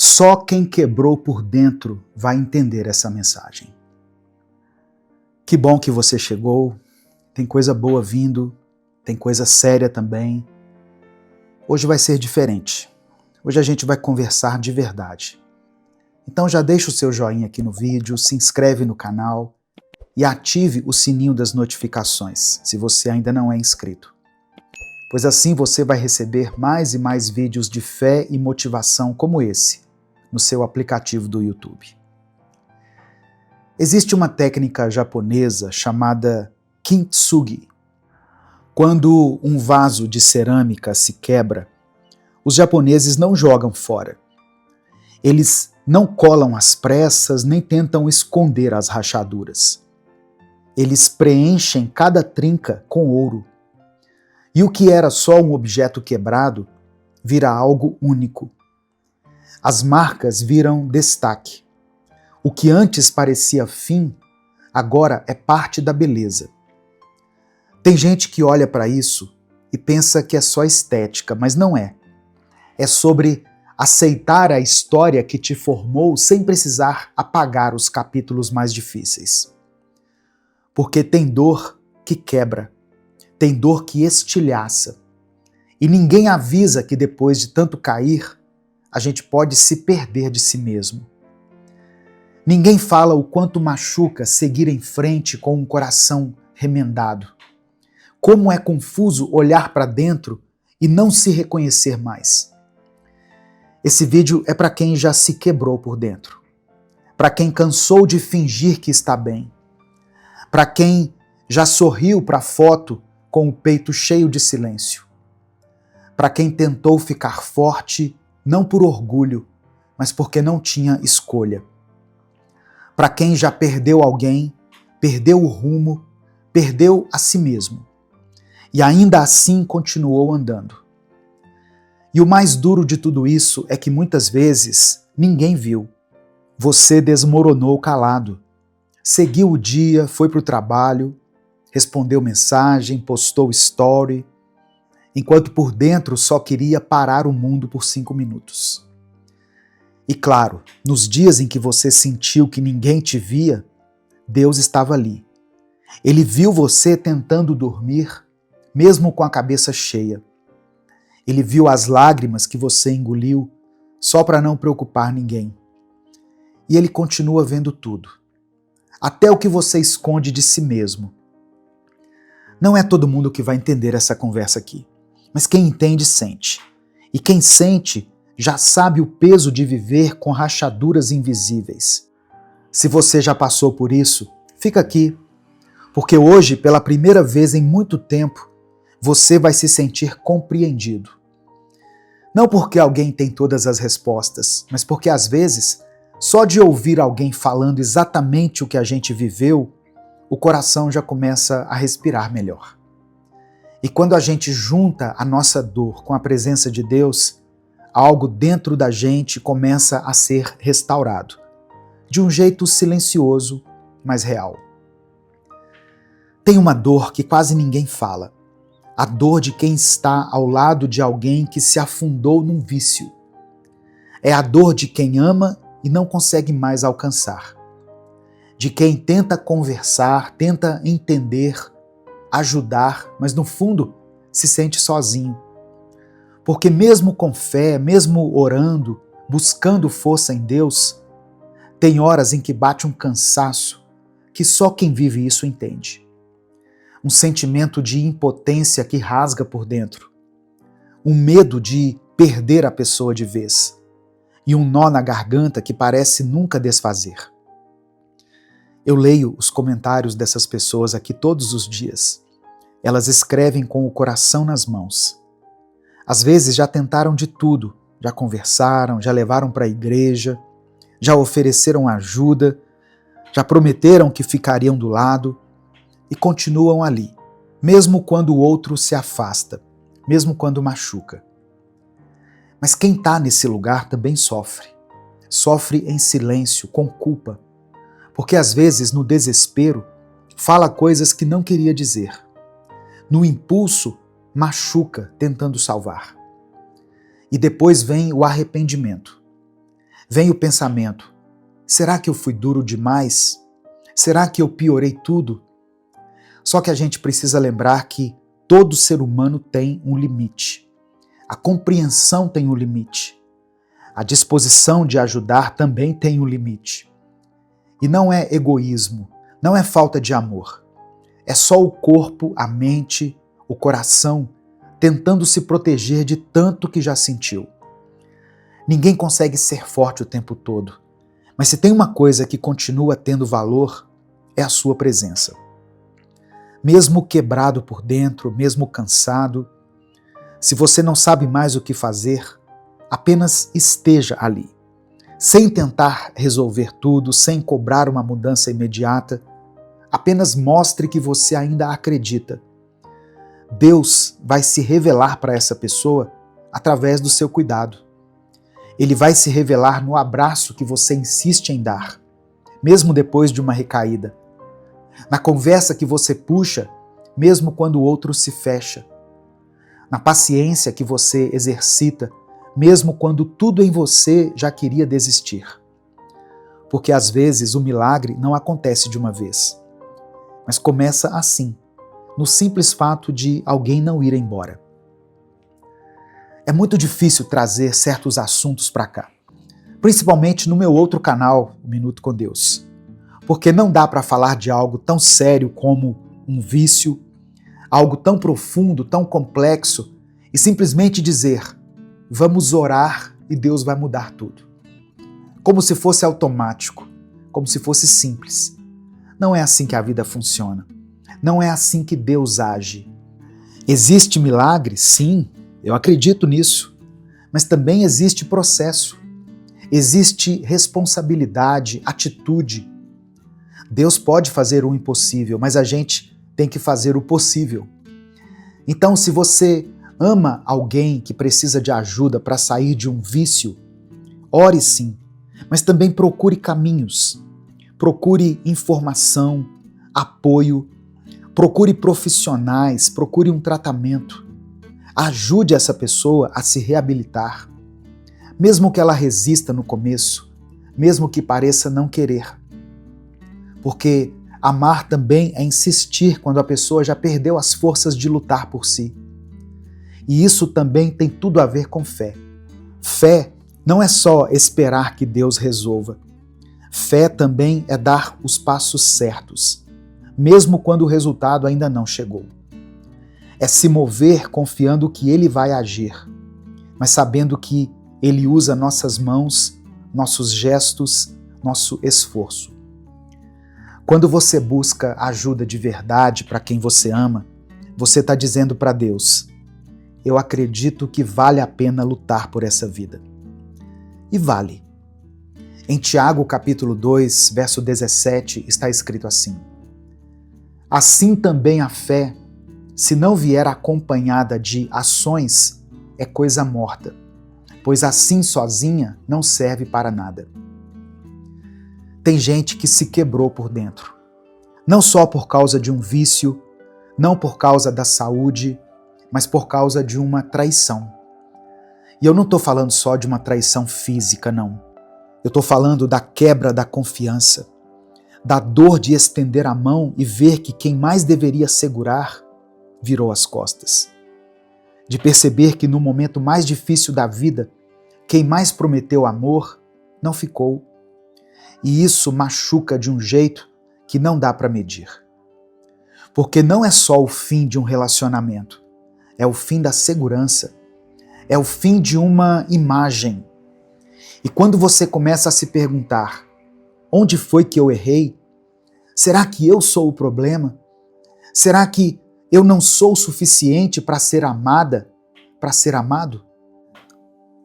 Só quem quebrou por dentro vai entender essa mensagem. Que bom que você chegou, tem coisa boa vindo, tem coisa séria também. Hoje vai ser diferente. Hoje a gente vai conversar de verdade. Então já deixa o seu joinha aqui no vídeo, se inscreve no canal e ative o sininho das notificações, se você ainda não é inscrito. Pois assim você vai receber mais e mais vídeos de fé e motivação como esse, no seu aplicativo do YouTube. Existe uma técnica japonesa chamada kintsugi. Quando um vaso de cerâmica se quebra, os japoneses não jogam fora. Eles não colam às pressas, nem tentam esconder as rachaduras. Eles preenchem cada trinca com ouro. E o que era só um objeto quebrado vira algo único. As marcas viram destaque. O que antes parecia fim, agora é parte da beleza. Tem gente que olha para isso e pensa que é só estética, mas não é. É sobre aceitar a história que te formou sem precisar apagar os capítulos mais difíceis. Porque tem dor que quebra, tem dor que estilhaça, e ninguém avisa que depois de tanto cair, a gente pode se perder de si mesmo. Ninguém fala o quanto machuca seguir em frente com um coração remendado. Como é confuso olhar para dentro e não se reconhecer mais. Esse vídeo é para quem já se quebrou por dentro, para quem cansou de fingir que está bem, para quem já sorriu para a foto com o peito cheio de silêncio, para quem tentou ficar forte não por orgulho, mas porque não tinha escolha, para quem já perdeu alguém, perdeu o rumo, perdeu a si mesmo, e ainda assim continuou andando. E o mais duro de tudo isso é que muitas vezes ninguém viu. Você desmoronou calado. Seguiu o dia, foi para o trabalho, respondeu mensagem, postou story, enquanto por dentro só queria parar o mundo por 5 minutos. E claro, nos dias em que você sentiu que ninguém te via, Deus estava ali. Ele viu você tentando dormir, mesmo com a cabeça cheia. Ele viu as lágrimas que você engoliu só para não preocupar ninguém. E ele continua vendo tudo, até o que você esconde de si mesmo. Não é todo mundo que vai entender essa conversa aqui, mas quem entende, sente. E quem sente já sabe o peso de viver com rachaduras invisíveis. Se você já passou por isso, fica aqui, porque hoje, pela primeira vez em muito tempo, você vai se sentir compreendido. Não porque alguém tem todas as respostas, mas porque às vezes, só de ouvir alguém falando exatamente o que a gente viveu, o coração já começa a respirar melhor. E quando a gente junta a nossa dor com a presença de Deus, algo dentro da gente começa a ser restaurado, de um jeito silencioso, mas real. Tem uma dor que quase ninguém fala. A dor de quem está ao lado de alguém que se afundou num vício. É a dor de quem ama e não consegue mais alcançar. De quem tenta conversar, tenta entender, ajudar, mas no fundo se sente sozinho. Porque mesmo com fé, mesmo orando, buscando força em Deus, tem horas em que bate um cansaço que só quem vive isso entende. Um sentimento de impotência que rasga por dentro, um medo de perder a pessoa de vez e um nó na garganta que parece nunca desfazer. Eu leio os comentários dessas pessoas aqui todos os dias. Elas escrevem com o coração nas mãos. Às vezes já tentaram de tudo, já conversaram, já levaram para a igreja, já ofereceram ajuda, já prometeram que ficariam do lado, e continuam ali, mesmo quando o outro se afasta, mesmo quando machuca. Mas quem está nesse lugar também sofre. Sofre em silêncio, com culpa, porque às vezes, no desespero, fala coisas que não queria dizer. No impulso, machuca tentando salvar. E depois vem o arrependimento. vem o pensamento: será que eu fui duro demais? Será que eu piorei tudo? Só que a gente precisa lembrar que todo ser humano tem um limite. A compreensão tem um limite. A disposição de ajudar também tem um limite. E não é egoísmo, não é falta de amor. É só o corpo, a mente, o coração tentando se proteger de tanto que já sentiu. Ninguém consegue ser forte o tempo todo, mas se tem uma coisa que continua tendo valor, é a sua presença. Mesmo quebrado por dentro, mesmo cansado, se você não sabe mais o que fazer, apenas esteja ali. Sem tentar resolver tudo, sem cobrar uma mudança imediata, apenas mostre que você ainda acredita. Deus vai se revelar para essa pessoa através do seu cuidado. Ele vai se revelar no abraço que você insiste em dar, mesmo depois de uma recaída. Na conversa que você puxa, mesmo quando o outro se fecha. Na paciência que você exercita, mesmo quando tudo em você já queria desistir. Porque às vezes o milagre não acontece de uma vez, mas começa assim, no simples fato de alguém não ir embora. É muito difícil trazer certos assuntos para cá, principalmente no meu outro canal, O Minuto com Deus. Porque não dá para falar de algo tão sério como um vício, algo tão profundo, tão complexo, e simplesmente dizer: vamos orar e Deus vai mudar tudo. Como se fosse automático, como se fosse simples. Não é assim que a vida funciona. Não é assim que Deus age. Existe milagre? Sim, eu acredito nisso. Mas também existe processo. Existe responsabilidade, atitude. Deus pode fazer o impossível, mas a gente tem que fazer o possível. Então, se você ama alguém que precisa de ajuda para sair de um vício, ore sim, mas também procure caminhos, procure informação, apoio, procure profissionais, procure um tratamento. Ajude essa pessoa a se reabilitar, mesmo que ela resista no começo, mesmo que pareça não querer. Porque amar também é insistir quando a pessoa já perdeu as forças de lutar por si. E isso também tem tudo a ver com fé. Fé não é só esperar que Deus resolva. Fé também é dar os passos certos, mesmo quando o resultado ainda não chegou. É se mover confiando que Ele vai agir, mas sabendo que Ele usa nossas mãos, nossos gestos, nosso esforço. Quando você busca ajuda de verdade para quem você ama, você está dizendo para Deus: eu acredito que vale a pena lutar por essa vida. E vale. Em Tiago, capítulo 2, verso 17, está escrito assim: assim também a fé, se não vier acompanhada de ações, é coisa morta, pois assim sozinha não serve para nada. Tem gente que se quebrou por dentro, não só por causa de um vício, não por causa da saúde, mas por causa de uma traição. E eu não estou falando só de uma traição física, não. Eu estou falando da quebra da confiança, da dor de estender a mão e ver que quem mais deveria segurar virou as costas. De perceber que no momento mais difícil da vida, quem mais prometeu amor não ficou. E isso machuca de um jeito que não dá para medir. Porque não é só o fim de um relacionamento, é o fim da segurança, é o fim de uma imagem. E quando você começa a se perguntar: onde foi que eu errei? Será que eu sou o problema? Será que eu não sou o suficiente para ser amada, para ser amado?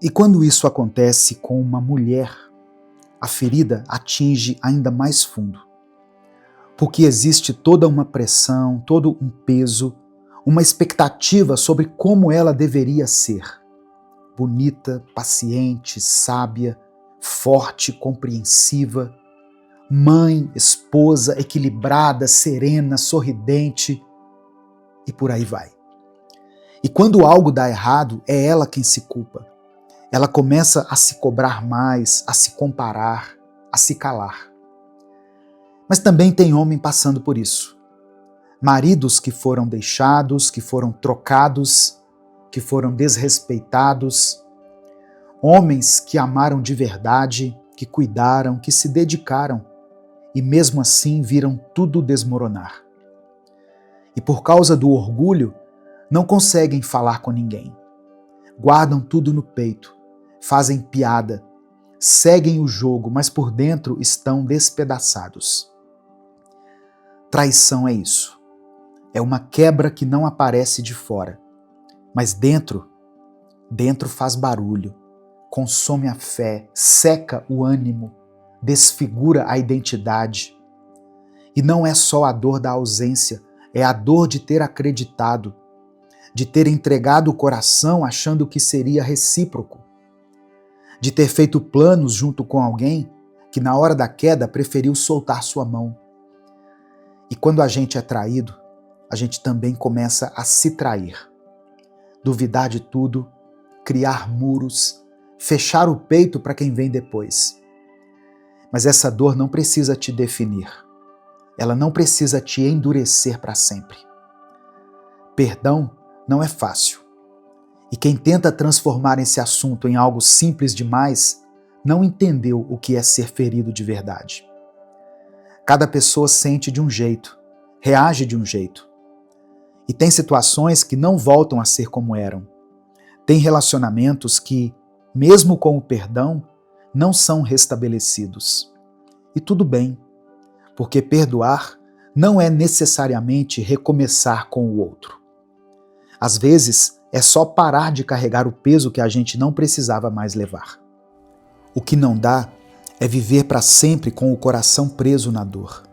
E quando isso acontece com uma mulher, a ferida atinge ainda mais fundo. Porque existe toda uma pressão, todo um peso, uma expectativa sobre como ela deveria ser. Bonita, paciente, sábia, forte, compreensiva, mãe, esposa, equilibrada, serena, sorridente, e por aí vai. E quando algo dá errado, é ela quem se culpa. ela começa a se cobrar mais, a se comparar, a se calar. Mas também tem homem passando por isso. Maridos que foram deixados, que foram trocados, que foram desrespeitados. Homens que amaram de verdade, que cuidaram, que se dedicaram e mesmo assim viram tudo desmoronar. E por causa do orgulho, não conseguem falar com ninguém. Guardam tudo no peito, fazem piada, seguem o jogo, mas por dentro estão despedaçados. Traição é isso. É uma quebra que não aparece de fora, mas dentro faz barulho, consome a fé, seca o ânimo, desfigura a identidade. E não é só a dor da ausência, é a dor de ter acreditado, de ter entregado o coração achando que seria recíproco, de ter feito planos junto com alguém que na hora da queda preferiu soltar sua mão. E quando a gente é traído, a gente também começa a se trair. Duvidar de tudo, criar muros, fechar o peito para quem vem depois. Mas essa dor não precisa te definir. Ela não precisa te endurecer para sempre. Perdão não é fácil. E quem tenta transformar esse assunto em algo simples demais, não entendeu o que é ser ferido de verdade. Cada pessoa sente de um jeito, reage de um jeito. E tem situações que não voltam a ser como eram. Tem relacionamentos que, mesmo com o perdão, não são restabelecidos. E tudo bem, porque perdoar não é necessariamente recomeçar com o outro. Às vezes, é só parar de carregar o peso que a gente não precisava mais levar. O que não dá é viver para sempre com o coração preso na dor.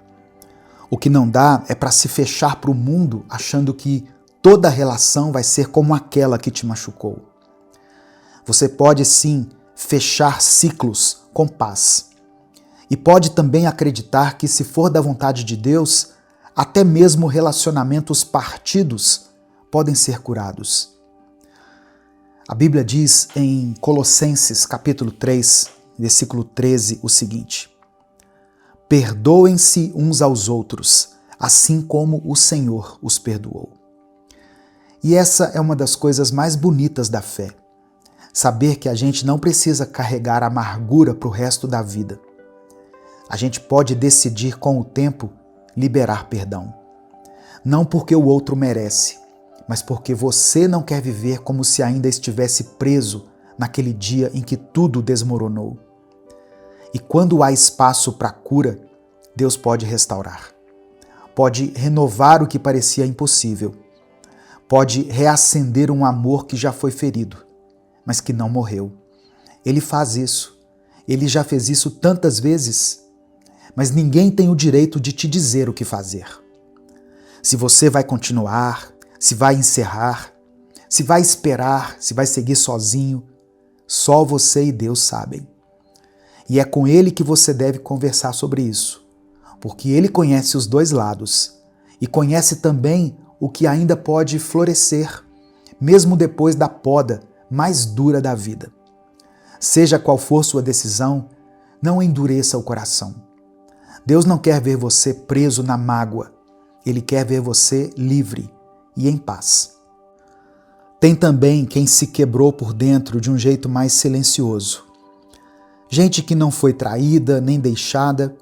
O que não dá é para se fechar para o mundo achando que toda relação vai ser como aquela que te machucou. Você pode sim fechar ciclos com paz. E pode também acreditar que, se for da vontade de Deus, até mesmo relacionamentos partidos podem ser curados. A Bíblia diz em Colossenses capítulo 3, versículo 13, o seguinte: perdoem-se uns aos outros, assim como o Senhor os perdoou. E essa é uma das coisas mais bonitas da fé. Saber que a gente não precisa carregar amargura para o resto da vida. A gente pode decidir com o tempo liberar perdão. Não porque o outro merece, mas porque você não quer viver como se ainda estivesse preso naquele dia em que tudo desmoronou. E quando há espaço para cura, Deus pode restaurar. Pode renovar o que parecia impossível. Pode reacender um amor que já foi ferido, mas que não morreu. Ele faz isso. Ele já fez isso tantas vezes, mas ninguém tem o direito de te dizer o que fazer. Se você vai continuar, se vai encerrar, se vai esperar, se vai seguir sozinho, só você e Deus sabem. E é com Ele que você deve conversar sobre isso, porque Ele conhece os dois lados e conhece também o que ainda pode florescer, mesmo depois da poda mais dura da vida. Seja qual for sua decisão, não endureça o coração. Deus não quer ver você preso na mágoa, Ele quer ver você livre e em paz. Tem também quem se quebrou por dentro de um jeito mais silencioso. Gente que não foi traída nem deixada,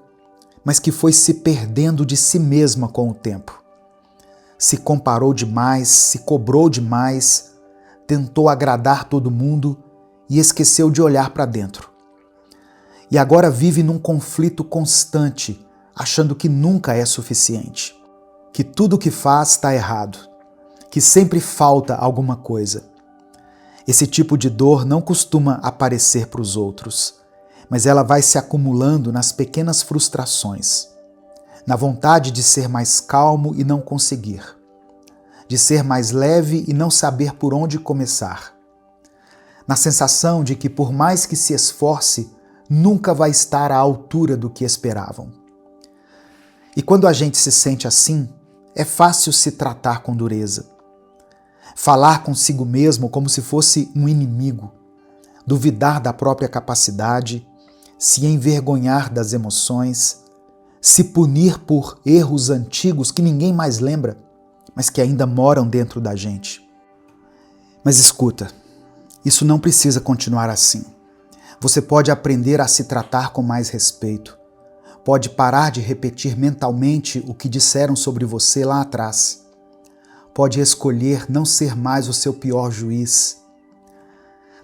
mas que foi se perdendo de si mesma com o tempo. Se comparou demais, se cobrou demais, tentou agradar todo mundo e esqueceu de olhar para dentro. E agora vive num conflito constante, achando que nunca é suficiente, que tudo que faz está errado, que sempre falta alguma coisa. Esse tipo de dor não costuma aparecer para os outros, mas ela vai se acumulando nas pequenas frustrações, na vontade de ser mais calmo e não conseguir, de ser mais leve e não saber por onde começar, na sensação de que, por mais que se esforce, nunca vai estar à altura do que esperavam. E quando a gente se sente assim, é fácil se tratar com dureza, falar consigo mesmo como se fosse um inimigo, duvidar da própria capacidade, se envergonhar das emoções, se punir por erros antigos que ninguém mais lembra, mas que ainda moram dentro da gente. Mas escuta, isso não precisa continuar assim. Você pode aprender a se tratar com mais respeito. Pode parar de repetir mentalmente o que disseram sobre você lá atrás. Pode escolher não ser mais o seu pior juiz.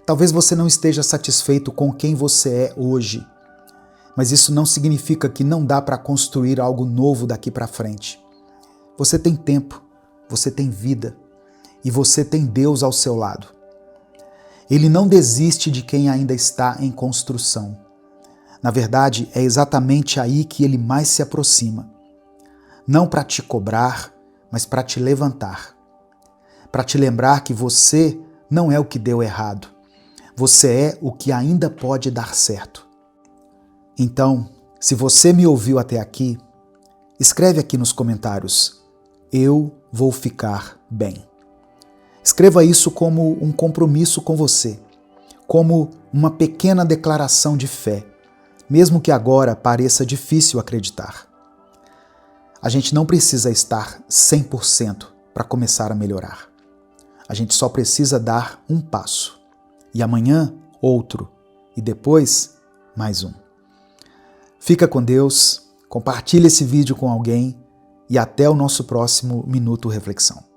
Talvez você não esteja satisfeito com quem você é hoje, mas isso não significa que não dá para construir algo novo daqui para frente. Você tem tempo, você tem vida e você tem Deus ao seu lado. Ele não desiste de quem ainda está em construção. Na verdade, é exatamente aí que ele mais se aproxima. Não para te cobrar, mas para te levantar. Para te lembrar que você não é o que deu errado. Você é o que ainda pode dar certo. Então, se você me ouviu até aqui, escreve aqui nos comentários: eu vou ficar bem. Escreva isso como um compromisso com você, como uma pequena declaração de fé, mesmo que agora pareça difícil acreditar. A gente não precisa estar 100% para começar a melhorar. A gente só precisa dar um passo. E amanhã, outro. E depois, mais um. Fica com Deus, compartilhe esse vídeo com alguém e até o nosso próximo Minuto Reflexão.